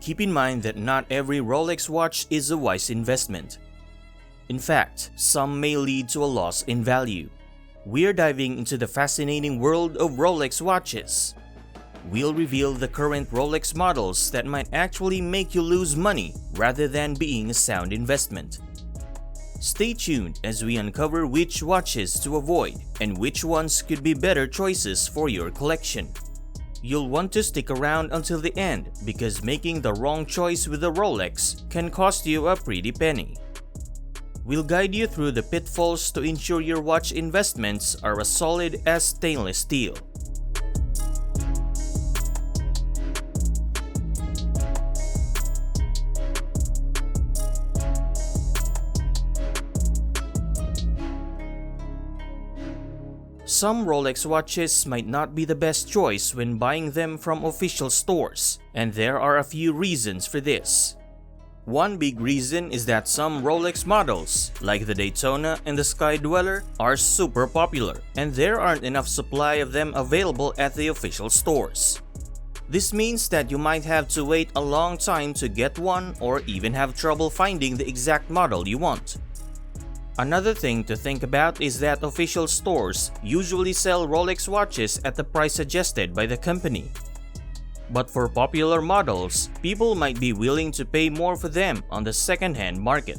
Keep in mind that not every Rolex watch is a wise investment. In fact, some may lead to a loss in value. We're diving into the fascinating world of Rolex watches. We'll reveal the current Rolex models that might actually make you lose money rather than being a sound investment. Stay tuned as we uncover which watches to avoid and which ones could be better choices for your collection. You'll want to stick around until the end because making the wrong choice with a Rolex can cost you a pretty penny. We'll guide you through the pitfalls to ensure your watch investments are as solid as stainless steel. Some Rolex watches might not be the best choice when buying them from official stores, and there are a few reasons for this. One big reason is that some Rolex models, like the Daytona and the Sky Dweller, are super popular, and there aren't enough supply of them available at the official stores. This means that you might have to wait a long time to get one or even have trouble finding the exact model you want. Another thing to think about is that official stores usually sell Rolex watches at the price suggested by the company. But for popular models, people might be willing to pay more for them on the second-hand market.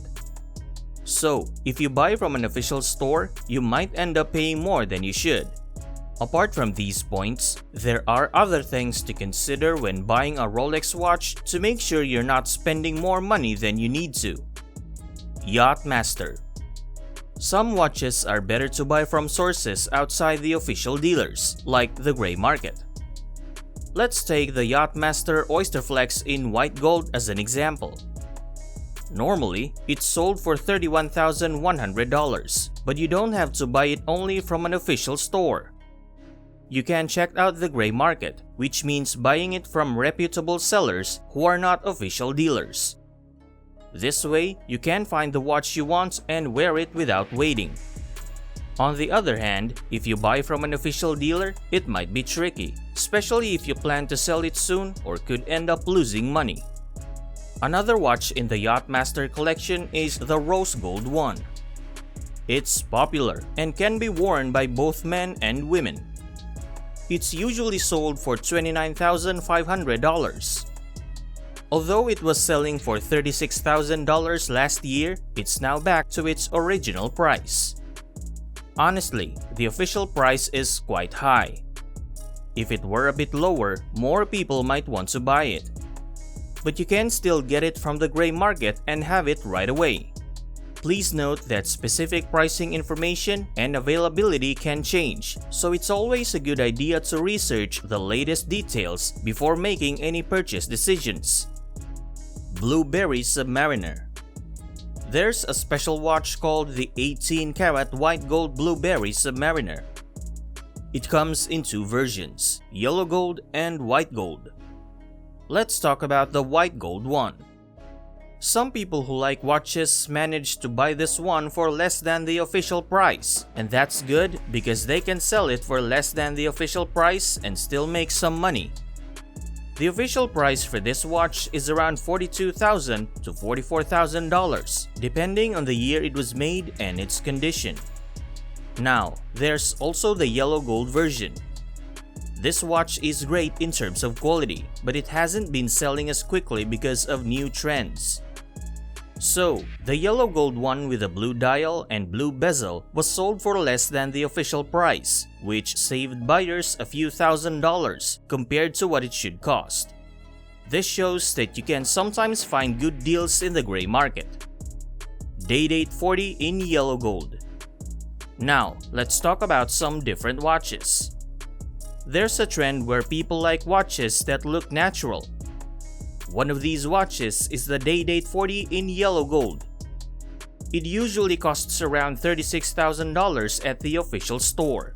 So, if you buy from an official store, you might end up paying more than you should. Apart from these points, there are other things to consider when buying a Rolex watch to make sure you're not spending more money than you need to. Yacht-Master. Some watches are better to buy from sources outside the official dealers, like the gray market. Let's take the Yacht-Master Oysterflex in white gold as an example. Normally, it's sold for $31,100, but you don't have to buy it only from an official store. You can check out the gray market, which means buying it from reputable sellers who are not official dealers. This way, you can find the watch you want and wear it without waiting. On the other hand, if you buy from an official dealer, it might be tricky, especially if you plan to sell it soon or could end up losing money. Another watch in the Yacht-Master collection is the rose gold one. It's popular and can be worn by both men and women. It's usually sold for $29,500. Although it was selling for $36,000 last year, it's now back to its original price. Honestly, the official price is quite high. If it were a bit lower, more people might want to buy it. But you can still get it from the gray market and have it right away. Please note that specific pricing information and availability can change, so it's always a good idea to research the latest details before making any purchase decisions. Blueberry Submariner. There's a special watch called the 18-karat white gold Blueberry Submariner. It comes in two versions, yellow gold and white gold. Let's talk about the white gold one. Some people who like watches manage to buy this one for less than the official price, and that's good because they can sell it for less than the official price and still make some money. The official price for this watch is around $42,000 to $44,000, depending on the year it was made and its condition. Now, there's also the yellow gold version. This watch is great in terms of quality, but it hasn't been selling as quickly because of new trends. So, the yellow gold one with a blue dial and blue bezel was sold for less than the official price, which saved buyers a few $1,000s compared to what it should cost. This shows that you can sometimes find good deals in the gray market. Day-Date 40 in yellow gold. Now, let's talk about some different watches. There's a trend where people like watches that look natural. One of these watches is the Day-Date 40 in yellow gold. It usually costs around $36,000 at the official store.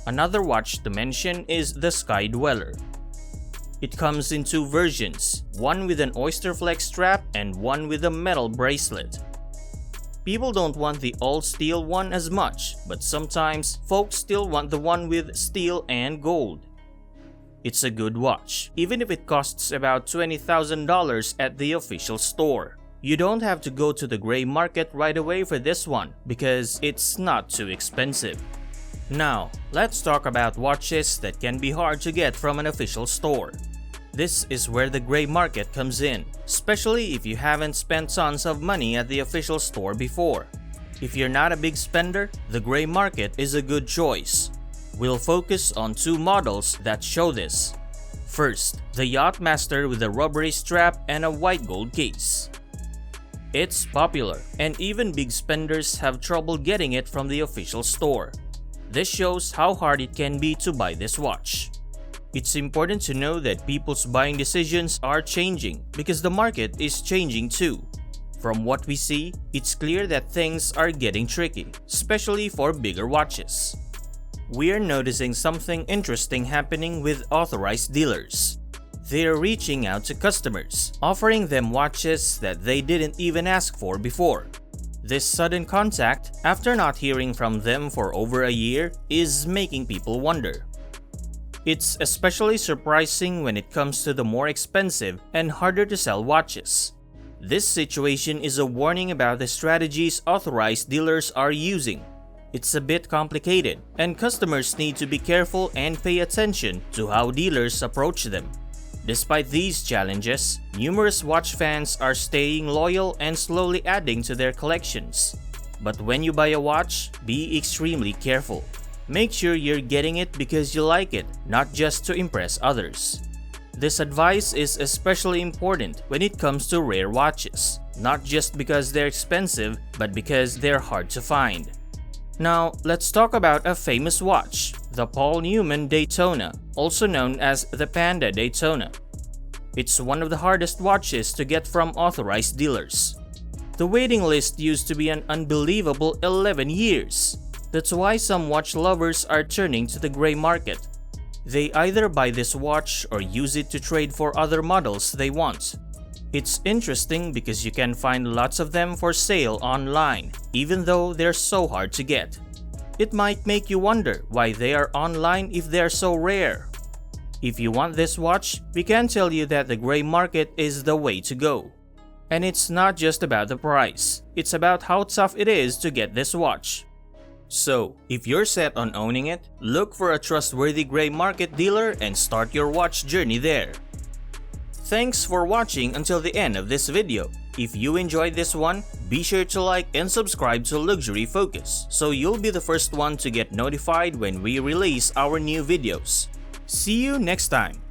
Another watch to mention is the Sky Dweller. It comes in two versions, one with an Oysterflex strap and one with a metal bracelet. People don't want the all-steel one as much, but sometimes folks still want the one with steel and gold. It's a good watch, even if it costs about $20,000 at the official store. You don't have to go to the gray market right away for this one because it's not too expensive. Now, let's talk about watches that can be hard to get from an official store. This is where the gray market comes in, especially if you haven't spent tons of money at the official store before. If you're not a big spender, the gray market is a good choice. We'll focus on two models that show this. First, the Yacht-Master with a rubbery strap and a white gold case. It's popular, and even big spenders have trouble getting it from the official store. This shows how hard it can be to buy this watch. It's important to know that people's buying decisions are changing because the market is changing too. From what we see, it's clear that things are getting tricky, especially for bigger watches. We're noticing something interesting happening with authorized dealers. They're reaching out to customers, offering them watches that they didn't even ask for before. This sudden contact, after not hearing from them for over a year, is making people wonder. It's especially surprising when it comes to the more expensive and harder to sell watches. This situation is a warning about the strategies authorized dealers are using. It's a bit complicated, and customers need to be careful and pay attention to how dealers approach them. Despite these challenges, numerous watch fans are staying loyal and slowly adding to their collections. But when you buy a watch, be extremely careful. Make sure you're getting it because you like it, not just to impress others. This advice is especially important when it comes to rare watches, not just because they're expensive, but because they're hard to find. Now, let's talk about a famous watch, the Paul Newman Daytona, also known as the Panda Daytona. It's one of the hardest watches to get from authorized dealers. The waiting list used to be an unbelievable 11 years. That's why some watch lovers are turning to the gray market. They either buy this watch or use it to trade for other models they want. It's interesting because you can find lots of them for sale online, even though they're so hard to get. It might make you wonder why they are online if they're so rare. If you want this watch, we can tell you that the gray market is the way to go. And it's not just about the price, it's about how tough it is to get this watch. So, if you're set on owning it, look for a trustworthy gray market dealer and start your watch journey there. Thanks for watching until the end of this video. If you enjoyed this one, be sure to like and subscribe to Luxury Focus so you'll be the first one to get notified when we release our new videos. See you next time!